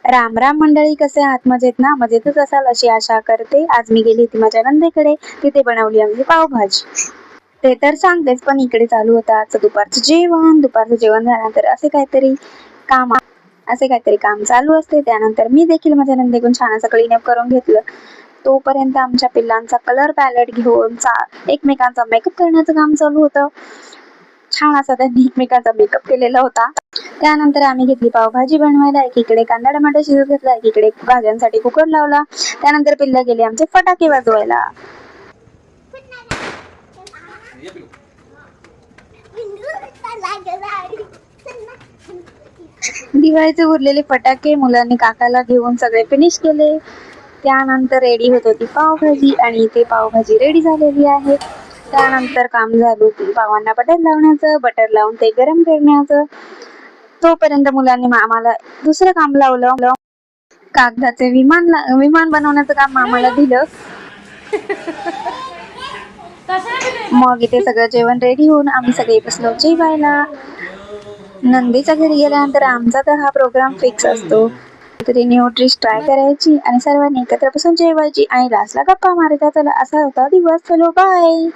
राम राम मंडळी, कसे आहात? मजेत ना? मजेतच असाल अशी आशा करते. आज मी गेली होती माझ्या नंदेकडे. तिथे बनवली आम्ही पावभाजी. ते तर सांगतेच, पण इकडे चालू होतं आजचं दुपारचं जेवण. दुपारचं जेवण झाल्यानंतर असे काहीतरी काम चालू असते. त्यानंतर मी देखील माझ्या नंदेकडून छान असं क्लीनअप करून घेतलं. तोपर्यंत आमच्या पिल्लांचा कलर पॅलेट घेऊन एकमेकांचा मेकअप करण्याचं काम चालू होतं. छान असा त्यांनी एकमेकांचा मेकअप केलेला होता. त्यानंतर आम्ही घेतली पावभाजी बनवायला. एकीकडे कांदा टमाटर शिजत घेतला, एकीकडे भाज्यांसाठी कुकर लावला. त्यानंतर पिल्ला गेले आमचे फटाके वाजवायला. दिवाळीचे उरलेले फटाके मुलांनी काकाला घेऊन सगळे फिनिश केले. त्यानंतर रेडी होत होती पावभाजी आणि इथे पावभाजी रेडी झालेली आहे. त्यानंतर काम झालं पावांना बटर लावण्याचं, बटर लावून ते गरम करण्याचं. तोपर्यंत मुलांनी आम्हाला दुसरं काम लावलं. कागदाचे विमान बनवण्याचं काम आम्हाला दिलं. मग इथे सगळं जेवण रेडी होऊन आम्ही सगळे बसलो जेवायला. नंदीच्या घरी गेल्यानंतर आमचा तर हा प्रोग्राम फिक्स असतो. तरी न्यू डिश ट्राय करायची आणि सर्वांनी एकत्र बसून जेवायची आणि लास्टला गप्पा मारायचा. चला, असा होता दिवस. चलो, बाय.